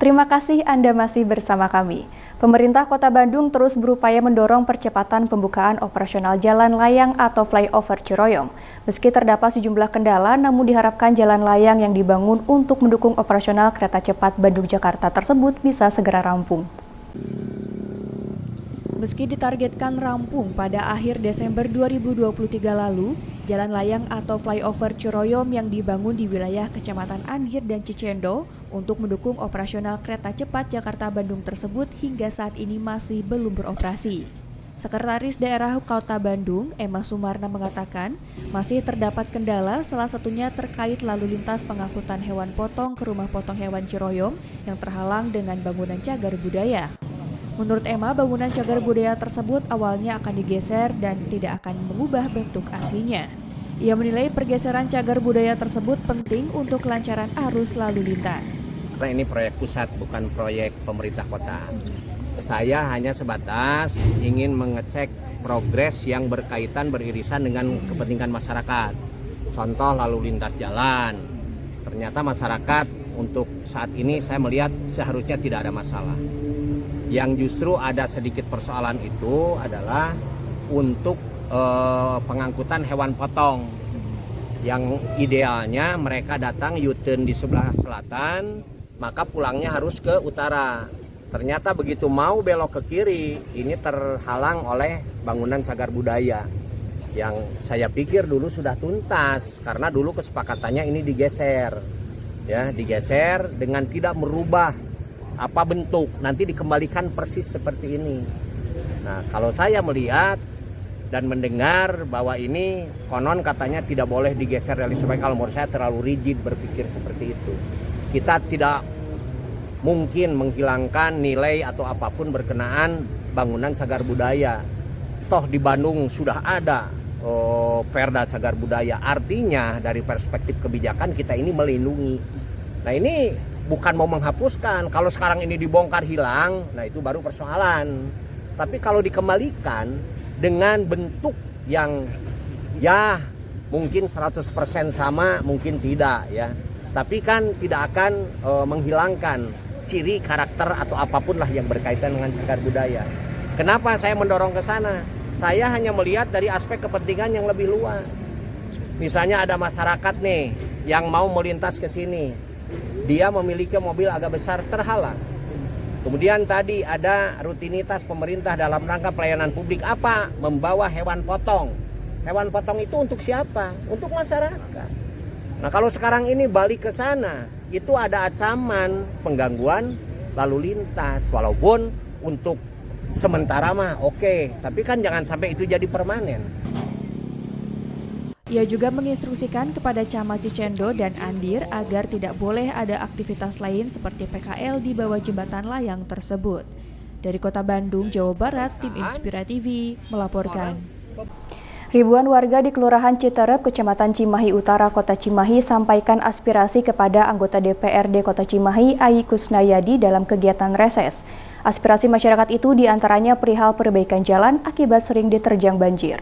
Terima kasih Anda masih bersama kami. Pemerintah Kota Bandung terus berupaya mendorong percepatan pembukaan operasional jalan layang atau flyover Ciroyom. Meski terdapat sejumlah kendala, namun diharapkan jalan layang yang dibangun untuk mendukung operasional kereta cepat Bandung-Jakarta tersebut bisa segera rampung. Meski ditargetkan rampung pada akhir Desember 2023 lalu, jalan layang atau flyover Ciroyom yang dibangun di wilayah Kecamatan Andir dan Cicendo untuk mendukung operasional kereta cepat Jakarta-Bandung tersebut hingga saat ini masih belum beroperasi. Sekretaris Daerah Kota Bandung, Emma Sumarna mengatakan, masih terdapat kendala salah satunya terkait lalu lintas pengangkutan hewan potong ke rumah potong hewan Ciroyom yang terhalang dengan bangunan cagar budaya. Menurut Emma, bangunan cagar budaya tersebut awalnya akan digeser dan tidak akan mengubah bentuk aslinya. Ia menilai pergeseran cagar budaya tersebut penting untuk kelancaran arus lalu lintas. Ini proyek pusat, bukan proyek pemerintah kota. Saya hanya sebatas ingin mengecek progres yang berkaitan beririsan dengan kepentingan masyarakat. Contoh lalu lintas jalan. Ternyata masyarakat untuk saat ini saya melihat seharusnya tidak ada masalah. Yang justru ada sedikit persoalan itu adalah untuk pengangkutan hewan potong. Yang idealnya mereka datang U-turn di sebelah selatan, maka pulangnya harus ke utara. Ternyata begitu mau belok ke kiri, ini terhalang oleh bangunan cagar budaya. Yang saya pikir dulu sudah tuntas, karena dulu kesepakatannya ini digeser. Ya, digeser dengan tidak merubah apa bentuk, nanti dikembalikan persis seperti ini. Nah, kalau saya melihat dan mendengar bahwa ini konon katanya tidak boleh digeser dari supaya, kalau menurut saya terlalu rigid berpikir seperti itu. Kita tidak mungkin menghilangkan nilai atau apapun berkenaan bangunan cagar budaya. Toh di Bandung sudah ada Perda cagar budaya, artinya dari perspektif kebijakan kita ini melindungi. Nah, ini bukan mau menghapuskan. Kalau sekarang ini dibongkar hilang, nah itu baru persoalan. Tapi kalau dikembalikan dengan bentuk yang ya mungkin 100% sama, mungkin tidak ya. Tapi kan tidak akan menghilangkan ciri karakter atau apapun lah yang berkaitan dengan cagar budaya. Kenapa saya mendorong ke sana? Saya hanya melihat dari aspek kepentingan yang lebih luas. Misalnya ada masyarakat nih yang mau melintas ke sini. Dia memiliki mobil agak besar terhalang. Kemudian tadi ada rutinitas pemerintah dalam rangka pelayanan publik apa? Membawa hewan potong. Hewan potong itu untuk siapa? Untuk masyarakat. Nah, kalau sekarang ini balik ke sana, itu ada ancaman penggangguan lalu lintas. Walaupun untuk sementara mah oke, tapi kan jangan sampai itu jadi permanen. Ia juga menginstruksikan kepada Camat Cicendo dan Andir agar tidak boleh ada aktivitas lain seperti PKL di bawah jembatan layang tersebut. Dari Kota Bandung, Jawa Barat, Tim Inspira TV melaporkan. Ribuan warga di Kelurahan Citerep, Kecamatan Cimahi Utara, Kota Cimahi sampaikan aspirasi kepada anggota DPRD Kota Cimahi, Ai Kusnayadi dalam kegiatan reses. Aspirasi masyarakat itu diantaranya perihal perbaikan jalan akibat sering diterjang banjir.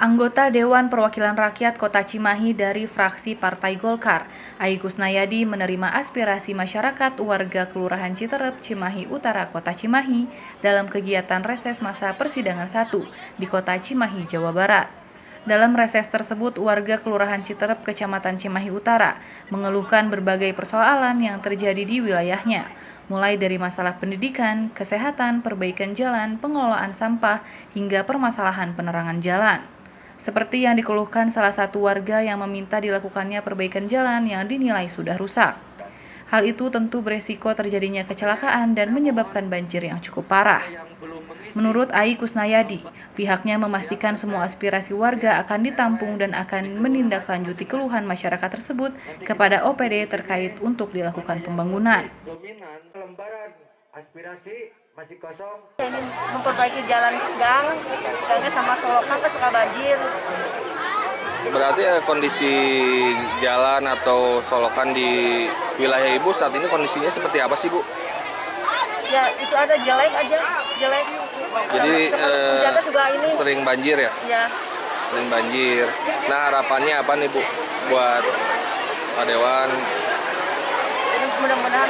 Anggota Dewan Perwakilan Rakyat Kota Cimahi dari fraksi Partai Golkar, Ai Kusnayadi menerima aspirasi masyarakat warga Kelurahan Citerep, Cimahi Utara, Kota Cimahi dalam kegiatan reses masa persidangan 1 di Kota Cimahi, Jawa Barat. Dalam reses tersebut, warga Kelurahan Citerep, Kecamatan Cimahi Utara mengeluhkan berbagai persoalan yang terjadi di wilayahnya, mulai dari masalah pendidikan, kesehatan, perbaikan jalan, pengelolaan sampah, hingga permasalahan penerangan jalan. Seperti yang dikeluhkan salah satu warga yang meminta dilakukannya perbaikan jalan yang dinilai sudah rusak. Hal itu tentu beresiko terjadinya kecelakaan dan menyebabkan banjir yang cukup parah. Menurut Ai Kusnayadi, pihaknya memastikan semua aspirasi warga akan ditampung dan akan menindaklanjuti keluhan masyarakat tersebut kepada OPD terkait untuk dilakukan pembangunan. Aspirasi masih kosong. Ini memperbaiki jalan gangnya sama solokan kan suka banjir. Berarti kondisi jalan atau solokan di wilayah Ibu saat ini kondisinya seperti apa sih, Bu? Ya itu ada jelek aja, jelek. Jadi juga ini sering banjir ya? Ya. Sering banjir. Nah, harapannya apa nih, Bu, buat Pak Dewan? mudah-mudahan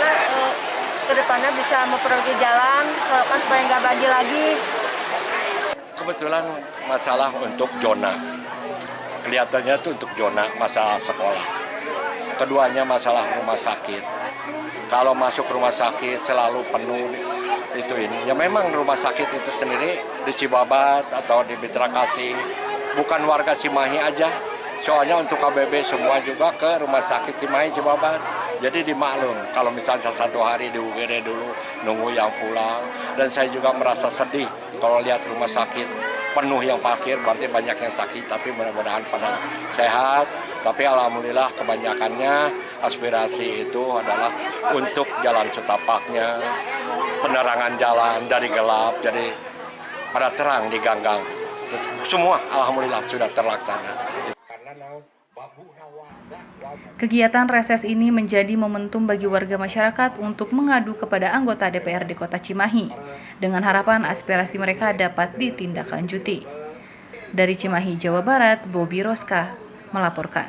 ke depannya bisa memperbaiki jalan, solokan supaya nggak banjir lagi. Kebetulan masalah untuk zona, kelihatannya itu untuk zona masalah sekolah. Keduanya masalah rumah sakit. Kalau masuk rumah sakit selalu penuh itu ini. Ya memang rumah sakit itu sendiri di Cibabat atau di Mitra Kasih, bukan warga Cimahi aja. Soalnya untuk KBB semua juga ke rumah sakit Cimahi Cibabat. Jadi dimaklum kalau misalnya satu hari di UGD dulu nunggu yang pulang. Dan saya juga merasa sedih kalau lihat rumah sakit penuh yang parkir, berarti banyak yang sakit. Tapi mudah-mudahan pada sehat. Tapi alhamdulillah kebanyakannya aspirasi itu adalah untuk jalan setapaknya, penerangan jalan dari gelap jadi pada terang di ganggang. Semua alhamdulillah sudah terlaksana. Kegiatan reses ini menjadi momentum bagi warga masyarakat untuk mengadu kepada anggota DPRD Kota Cimahi, dengan harapan aspirasi mereka dapat ditindaklanjuti. Dari Cimahi, Jawa Barat, Bobi Roska melaporkan.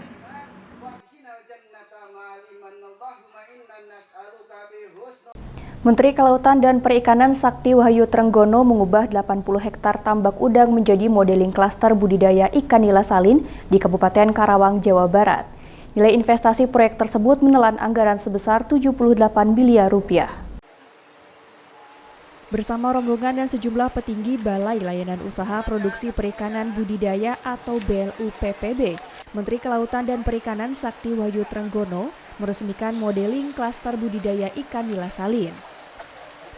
Menteri Kelautan dan Perikanan Sakti Wahyu Trenggono mengubah 80 hektar tambak udang menjadi modeling klaster budidaya ikan nila salin di Kabupaten Karawang, Jawa Barat. Nilai investasi proyek tersebut menelan anggaran sebesar 78 miliar rupiah. Bersama rombongan dan sejumlah petinggi Balai Layanan Usaha Produksi Perikanan Budidaya atau BLUPPB, Menteri Kelautan dan Perikanan Sakti Wahyu Trenggono meresmikan modeling klaster budidaya ikan nila salin.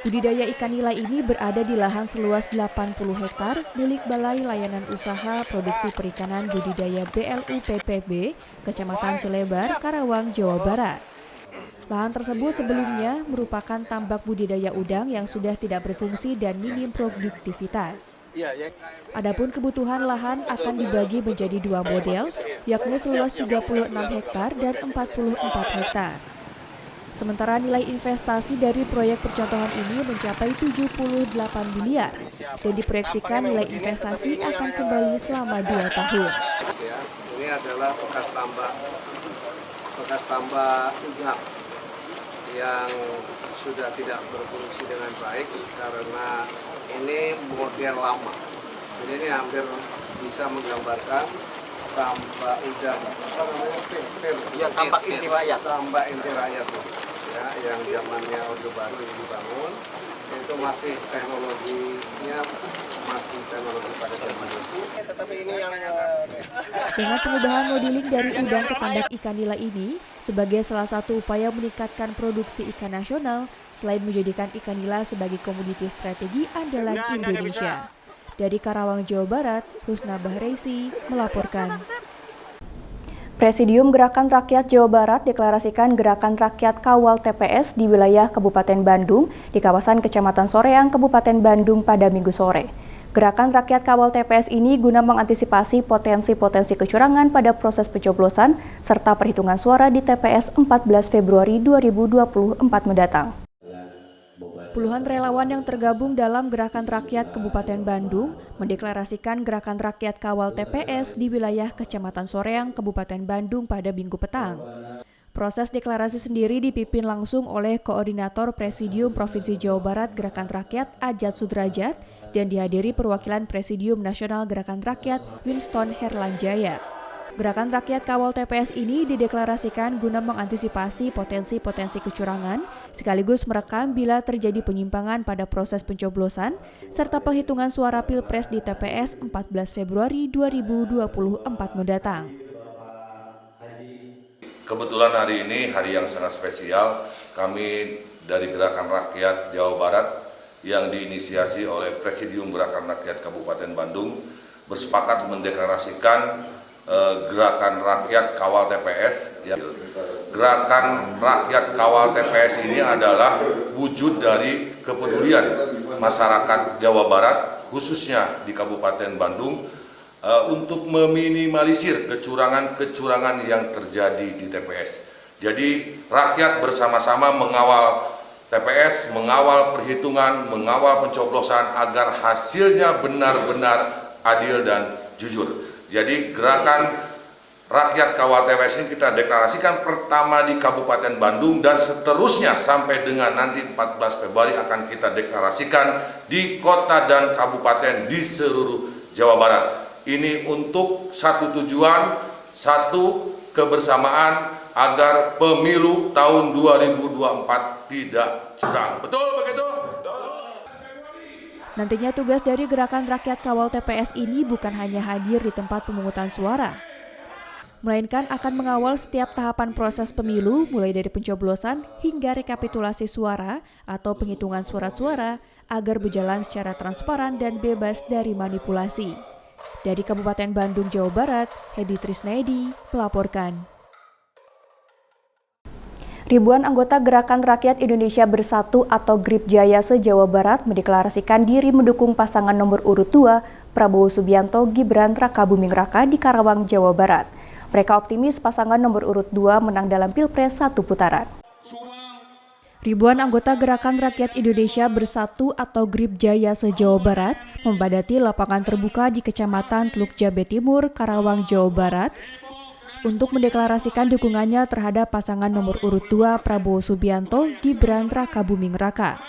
Budidaya ikan nila ini berada di lahan seluas 80 hektar milik Balai Layanan Usaha Produksi Perikanan Budidaya BLUPPB, Kecamatan Cilebar, Karawang, Jawa Barat. Lahan tersebut sebelumnya merupakan tambak budidaya udang yang sudah tidak berfungsi dan minim produktivitas. Adapun kebutuhan lahan akan dibagi menjadi dua model, yakni seluas 36 hektar dan 44 hektar. Sementara nilai investasi dari proyek percontohan ini mencapai 78 miliar dan diproyeksikan nilai investasi akan kembali selama 2 tahun. Ini adalah bekas tambak udang yang sudah tidak berfungsi dengan baik karena ini model lama. Jadi ini hampir bisa menggambarkan tambak udang tambak inti rakyat ya, yang zamannya Orde Baru dibangun, itu masih teknologinya teknologi pada zaman itu. Tetapi ini yang dengan pengubahan modeling dari udang ke tambak ikan nila ini sebagai salah satu upaya meningkatkan produksi ikan nasional selain menjadikan ikan nila sebagai komoditi strategi andalan Indonesia. Dari Karawang, Jawa Barat, Husna Bahreisi melaporkan. Presidium Gerakan Rakyat Jawa Barat deklarasikan Gerakan Rakyat Kawal TPS di wilayah Kabupaten Bandung di kawasan Kecamatan Soreang, Kabupaten Bandung pada Minggu sore. Gerakan Rakyat Kawal TPS ini guna mengantisipasi potensi-potensi kecurangan pada proses pencoblosan serta perhitungan suara di TPS 14 Februari 2024 mendatang. Puluhan relawan yang tergabung dalam Gerakan Rakyat Kabupaten Bandung mendeklarasikan Gerakan Rakyat Kawal TPS di wilayah Kecamatan Soreang, Kabupaten Bandung pada Minggu petang. Proses deklarasi sendiri dipimpin langsung oleh Koordinator Presidium Provinsi Jawa Barat Gerakan Rakyat Ajat Sudrajat dan dihadiri perwakilan Presidium Nasional Gerakan Rakyat Winston Herlanjaya. Gerakan Rakyat Kawal TPS ini dideklarasikan guna mengantisipasi potensi-potensi kecurangan, sekaligus merekam bila terjadi penyimpangan pada proses pencoblosan, serta penghitungan suara Pilpres di TPS 14 Februari 2024 mendatang. Kebetulan hari ini hari yang sangat spesial, kami dari Gerakan Rakyat Jawa Barat yang diinisiasi oleh Presidium Gerakan Rakyat Kabupaten Bandung bersepakat mendeklarasikan Gerakan Rakyat Kawal TPS. Gerakan Rakyat Kawal TPS ini adalah wujud dari kepedulian masyarakat Jawa Barat, khususnya di Kabupaten Bandung, untuk meminimalisir kecurangan-kecurangan yang terjadi di TPS. Jadi rakyat bersama-sama mengawal TPS, mengawal perhitungan, mengawal pencoblosan agar hasilnya benar-benar adil dan jujur. Jadi gerakan rakyat Kawal TPS ini kita deklarasikan pertama di Kabupaten Bandung dan seterusnya sampai dengan nanti 14 Februari akan kita deklarasikan di kota dan kabupaten di seluruh Jawa Barat. Ini untuk satu tujuan, satu kebersamaan agar pemilu tahun 2024 tidak curang. Betul begitu? Nantinya tugas dari Gerakan Rakyat Kawal TPS ini bukan hanya hadir di tempat pemungutan suara, melainkan akan mengawal setiap tahapan proses pemilu mulai dari pencoblosan hingga rekapitulasi suara atau penghitungan surat suara agar berjalan secara transparan dan bebas dari manipulasi. Dari Kabupaten Bandung, Jawa Barat, Hedi Trisnedi melaporkan. Ribuan anggota Gerakan Rakyat Indonesia Bersatu atau GRIP Jaya se-Jawa Barat mendeklarasikan diri mendukung pasangan nomor urut 2 Prabowo Subianto Gibran Rakabuming Raka di Karawang, Jawa Barat. Mereka optimis pasangan nomor urut 2 menang dalam Pilpres 1 putaran. Ribuan anggota Gerakan Rakyat Indonesia Bersatu atau GRIP Jaya se-Jawa Barat membadati lapangan terbuka di Kecamatan Teluk Jambe Timur, Karawang, Jawa Barat untuk mendeklarasikan dukungannya terhadap pasangan nomor urut 2 Prabowo Subianto Gibran Rakabuming Raka.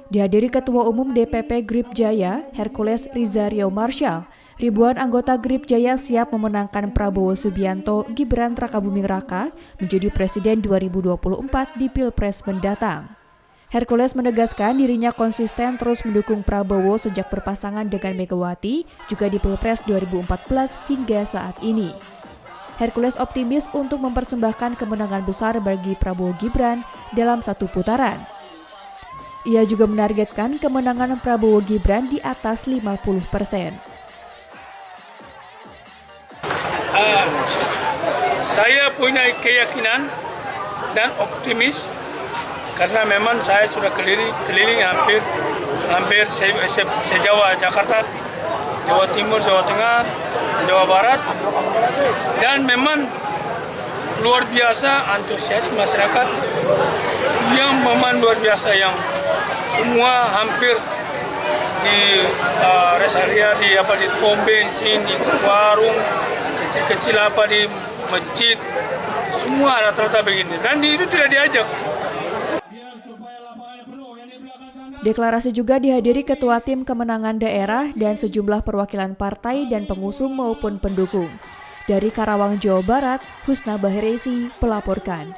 Dihadiri Ketua Umum DPP GRIP Jaya, Hercules Rizario Marshall, ribuan anggota GRIP Jaya siap memenangkan Prabowo Subianto Gibran Rakabuming Raka menjadi Presiden 2024 di Pilpres mendatang. Hercules menegaskan dirinya konsisten terus mendukung Prabowo sejak berpasangan dengan Megawati, juga di Pilpres 2014 hingga saat ini. Hercules optimis untuk mempersembahkan kemenangan besar bagi Prabowo Gibran dalam satu putaran. Ia juga menargetkan kemenangan Prabowo Gibran di atas 50%. Saya punya keyakinan dan optimis karena memang saya sudah keliling hampir se-Jawa, Jakarta, Jawa Timur, Jawa Tengah, Jawa Barat, dan memang luar biasa antusias masyarakat yang memang luar biasa, yang semua hampir di rest area, di pom bensin, di warung kecil-kecil, di masjid, semua rata-rata begini, dan itu tidak diajak. Deklarasi juga dihadiri Ketua Tim Kemenangan Daerah dan sejumlah perwakilan partai dan pengusung maupun pendukung. Dari Karawang, Jawa Barat, Husna Bahiresi melaporkan.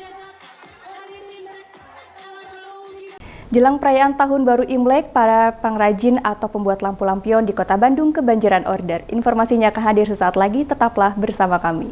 Jelang perayaan Tahun Baru Imlek, para pengrajin atau pembuat lampu lampion di Kota Bandung kebanjiran order. Informasinya akan hadir sesaat lagi, tetaplah bersama kami.